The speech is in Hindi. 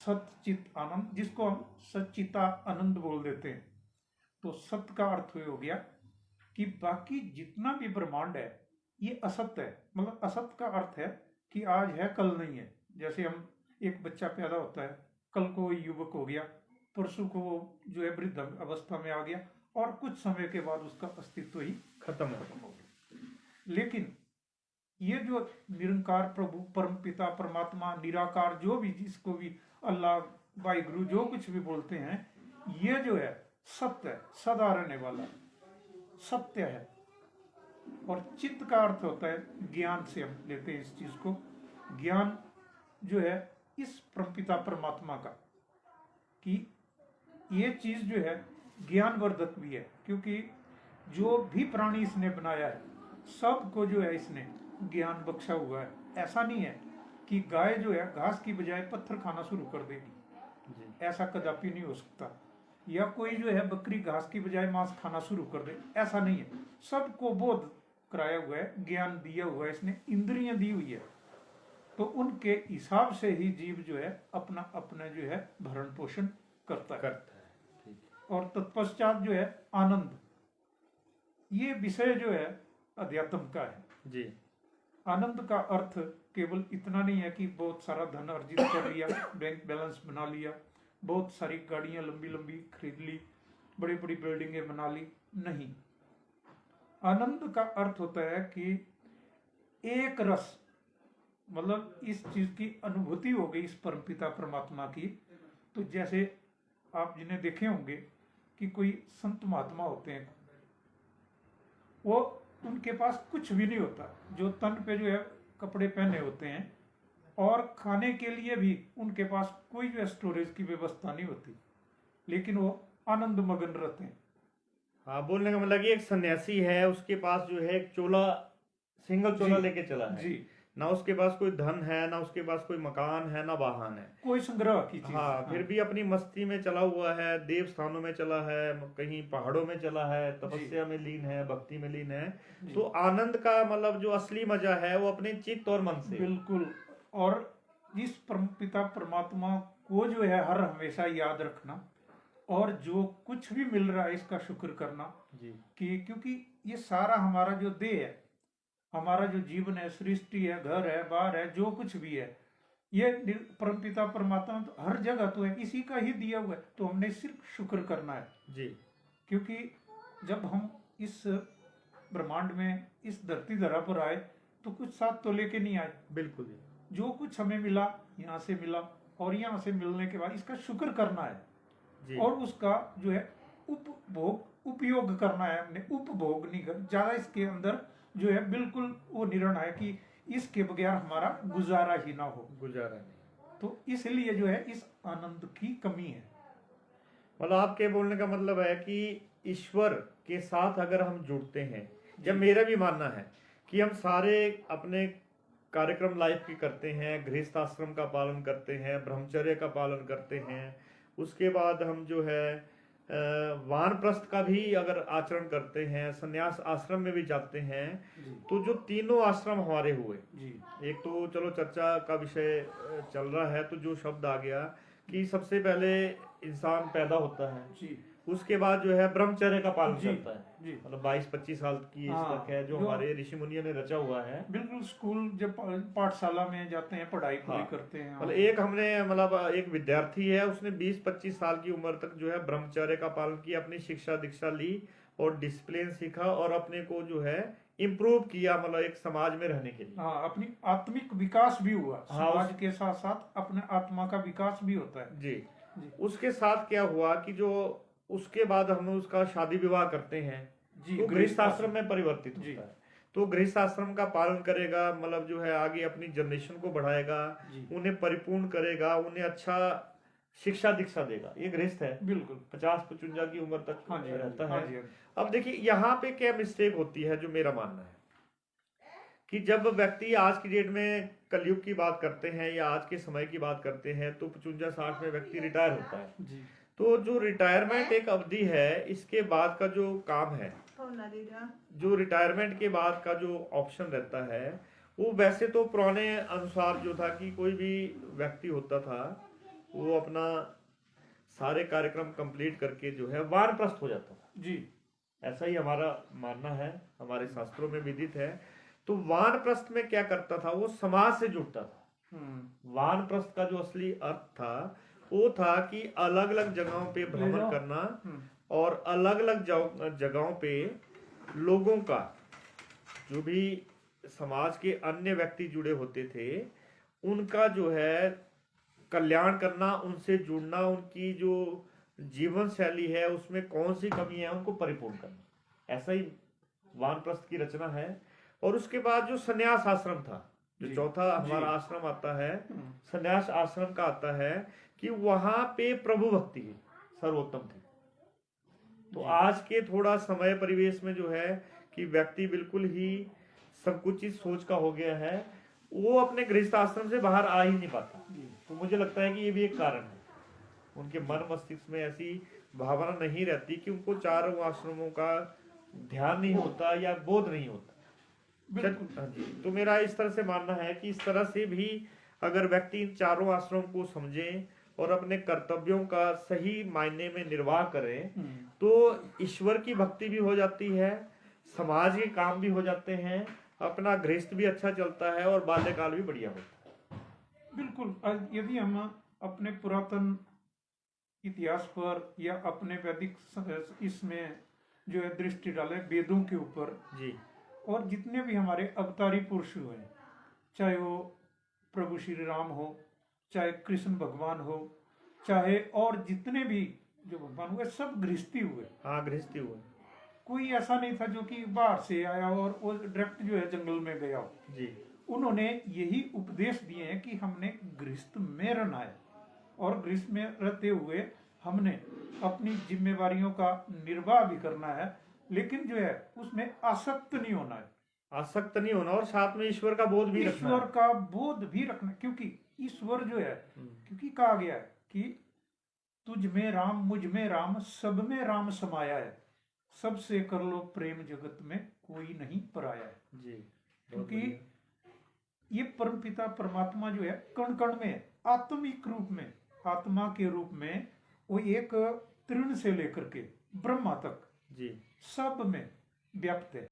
सच्चित आनंद, जिसको हम सच्चिता आनंद बोल देते हैं। तो सत्य का अर्थ हो गया कि बाकी जितना भी ब्रह्मांड है ये असत्य है। मतलब असत्य का अर्थ है कि आज है कल नहीं है। जैसे हम एक बच्चा पैदा होता है, कल को वो युवक हो गया, परसों को वो जो है वृद्ध अवस्था में आ गया और कुछ समय के बाद उसका अस्तित्व ही खत्म हो गया। लेकिन ये जो निरंकार प्रभु परम पिता परमात्मा निराकार, जो भी जिसको भी अल्लाह वाहिगुरु जो कुछ भी बोलते हैं, ये जो है सत्य है, सदा रहने वाला सत्य है। और चित्त का अर्थ होता है ज्ञान, से हम लेते हैं इस चीज को। ज्ञान जो है इस परमपिता परमात्मा का, कि ये चीज जो है ज्ञानवर्धक भी है, क्योंकि जो भी प्राणी इसने बनाया है सबको जो है इसने ज्ञान बख्शा हुआ है। ऐसा नहीं है कि गाय जो है घास की बजाय पत्थर खाना शुरू कर देगी, ऐसा कदापि नहीं हो सकता। या कोई जो है बकरी घास की बजाय मांस खाना शुरू कर दे, ऐसा नहीं है। सबको बोध कराया हुआ है, ज्ञान दिया हुआ है इसने, इंद्रियां दी हुई है। तो उनके हिसाब से ही जीव जो है अपना अपना जो है भरण पोषण करता है। और तत्पश्चात जो है आनंद, ये विषय जो है अध्यात्म का है जी। आनंद का अर्थ केवल इतना नहीं है कि बहुत सारा धन अर्जित कर लिया, बैंक बैलेंस बना लिया, बहुत सारी गाड़ियां लंबी लंबी खरीद ली, बड़ी बड़ी बिल्डिंगें बना ली, नहीं। आनंद का अर्थ होता है कि एक रस, मतलब इस चीज की अनुभूति हो गई इस परमपिता परमात्मा की। तो जैसे आप जिन्हें देखे होंगे कि कोई संत महात्मा होते हैं, वो उनके पास कुछ भी नहीं होता, जो तन पे जो है कपड़े पहने होते हैं, और खाने के लिए भी उनके पास कोई जो स्टोरेज की व्यवस्था नहीं होती, लेकिन वो आनंद मगन रहते हैं। हाँ, बोलने का मतलब एक सन्यासी है, उसके पास जो है एक चोला, सिंगल चोला लेके चला है जी। ना उसके पास कोई धन है, ना उसके पास कोई मकान है, ना वाहन है, कोई संग्रह की चीज। हाँ, फिर भी अपनी मस्ती में चला हुआ है, देव स्थानों में चला है, कहीं पहाड़ों में चला है, तपस्या में लीन है, भक्ति में लीन है। तो आनंद का मतलब जो असली मजा है वो अपने चित्त और मन से। बिल्कुल। और इस परमपिता परमात्मा को जो है हर हमेशा याद रखना, और जो कुछ भी मिल रहा है इसका शुक्र करना जी। कि क्योंकि ये सारा हमारा जो देह है, हमारा जो जीवन है, सृष्टि है, घर है, बार है, जो कुछ भी है, ये परमपिता परमात्मा तो हर जगह तो है, इसी का ही दिया हुआ है। तो हमने सिर्फ शुक्र करना है जी। क्योंकि जब हम इस ब्रह्मांड में इस धरती धरा पर आए तो कुछ साथ तो लेके नहीं आए, बिल्कुल। जो कुछ हमें मिला यहाँ से मिला, और यहाँ से मिलने के बाद इसका शुक्र करना है जी। और उसका जो है उपयोग करना है हमने, उपभोग नहीं कर ज्यादा इसके अंदर जो है बिल्कुल वो निर्णय है कि इसके बगैर हमारा गुजारा ही ना हो, गुजारा नहीं। तो इसलिए जो है इस आनंद की कमी है। मतलब आपके बोलने का मतलब है कि ईश्वर के साथ अगर हम जुड़ते हैं, जब मेरा भी मानना है कि हम सारे अपने कार्यक्रम लाइफ की करते हैं, गृहस्थ आश्रम का पालन करते हैं, ब्रह्मचर्य का पालन करते हैं, उसके बाद हम जो है वानप्रस्थ का भी अगर आचरण करते हैं, संन्यास आश्रम में भी जाते हैं, तो जो तीनों आश्रम हमारे हुए जी। एक तो चलो चर्चा का विषय चल रहा है, तो जो शब्द आ गया कि सबसे पहले इंसान पैदा होता है जी, उसके बाद जो है ब्रह्मचर्य का पालन करता है जी। मतलब 22-25 साल की एज तक है, जो हमारे ऋषि मुनियों ने रचा हुआ है। बिल्कुल, स्कूल जब पाठशाला में जाते हैं, पढ़ाई पूरी करते हैं। मतलब एक हमने मतलब एक विद्यार्थी है, उसने 20-25 साल की उम्र तक जो है ब्रह्मचर्य का पालन किया, अपनी शिक्षा दीक्षा ली और डिसिप्लिन सीखा और अपने को जो है इम्प्रूव किया, मतलब एक समाज में रहने के लिए। हाँ, अपनी आत्मिक विकास भी हुआ। समाज के साथ साथ अपने आत्मा का विकास भी होता है जी। उसके साथ क्या हुआ कि जो उसके बाद हम उसका शादी विवाह करते हैं तो गृहस्थ आश्रम में परिवर्तित होता है। तो गृहस्थ आश्रम का पालन करेगा, मतलब जो है आगे अपनी जनरेशन को बढ़ाएगा, उन्हें परिपूर्ण करेगा, उन्हें अच्छा शिक्षा दीक्षा देगा। ये गृहस्थ है, बिल्कुल 50-55 की उम्र तक रहता है। अब देखिए यहाँ पे क्या मिस्टेक होती है, जो मेरा मानना है कि जब व्यक्ति आज की डेट में कलयुग की बात करते हैं या आज के समय की बात करते हैं, तो 55-60 में व्यक्ति रिटायर होता है जी। तो जो रिटायरमेंट एक अवधि है, इसके बाद का जो काम है, जो रिटायरमेंट के बाद का जो ऑप्शन रहता है, वो वैसे तो पुराने अनुसार जो था कि कोई भी व्यक्ति होता था वो अपना सारे कार्यक्रम कंप्लीट करके जो है वानप्रस्थ हो जाता था जी। ऐसा ही हमारा मानना है, हमारे शास्त्रों में विदित है। तो वानप्रस्थ में क्या करता था, वो समाज से जुड़ता था। वानप्रस्थ का जो असली अर्थ था वो था कि अलग अलग जगहों पे भ्रमण करना और अलग अलग जगहों पे लोगों का, जो भी समाज के अन्य व्यक्ति जुड़े होते थे, उनका जो है कल्याण करना, उनसे जुड़ना, उनकी जो जीवन शैली है उसमें कौन सी कमी है उनको परिपूर्ण करना, ऐसा ही वानप्रस्थ की रचना है। और उसके बाद जो संन्यास आश्रम था, जो चौथा हमारा आश्रम आता है, संन्यास आश्रम का आता है कि वहां पे प्रभु भक्ति सर्वोत्तम थी। तो आज के थोड़ा समय परिवेश में जो है कि व्यक्ति बिल्कुल ही संकुचित सोच का हो गया है, वो अपने गृहस्थ आश्रम से बाहर आ ही नहीं पाता। तो मुझे लगता है कि ये भी एक कारण है, उनके मन मस्तिष्क में ऐसी भावना नहीं रहती कि उनको चारों आश्रमों का ध्यान नहीं होता या बोध नहीं होता। तो मेरा इस तरह से मानना है कि इस तरह से भी अगर व्यक्ति इन चारों आश्रमों को समझे और अपने कर्तव्यों का सही मायने में निर्वाह करे तो ईश्वर की भक्ति भी हो जाती है, समाज के काम भी हो जाते हैं, अपना गृहस्थ भी अच्छा चलता है और बाल्यकाल भी बढ़िया होता है। बिल्कुल। यदि हम अपने पुरातन इतिहास पर या अपने वैदिक इसमें जो है दृष्टि डालें वेदों के ऊपर जी, और जितने भी हमारे अवतारी पुरुष हुए, चाहे वो प्रभु श्री राम हो, चाहे कृष्ण भगवान हो, चाहे और जितने भी जो भगवान हुए, सब गृहस्थी हुए। हाँ, गृहस्थी हुए। कोई ऐसा नहीं था जो कि बाहर से आया और वो डायरेक्ट जो है जंगल में गया हो। जी, उन्होंने यही उपदेश दिए हैं कि हमने गृहस्थ में रहना है और गृहस्थ में रहते हुए हमने अपनी जिम्मेवारियों का निर्वाह भी करना है, लेकिन जो है उसमें आसक्त नहीं होना है। आसक्त नहीं होना और साथ में ईश्वर का बोध भी रखना, ईश्वर का बोध भी रखना, क्योंकि ईश्वर जो है, क्योंकि कहा गया है कि तुझ में राम, मुझ में राम, सब में राम समाया है, सबसे कर लो प्रेम, जगत में कोई नहीं पराया है। जी, क्योंकि ये परमपिता परमात्मा जो है कण कण में आत्मिक रूप में, आत्मा के रूप में वो एक तृण से लेकर के ब्रह्मा तक जी सब में व्याप्त है।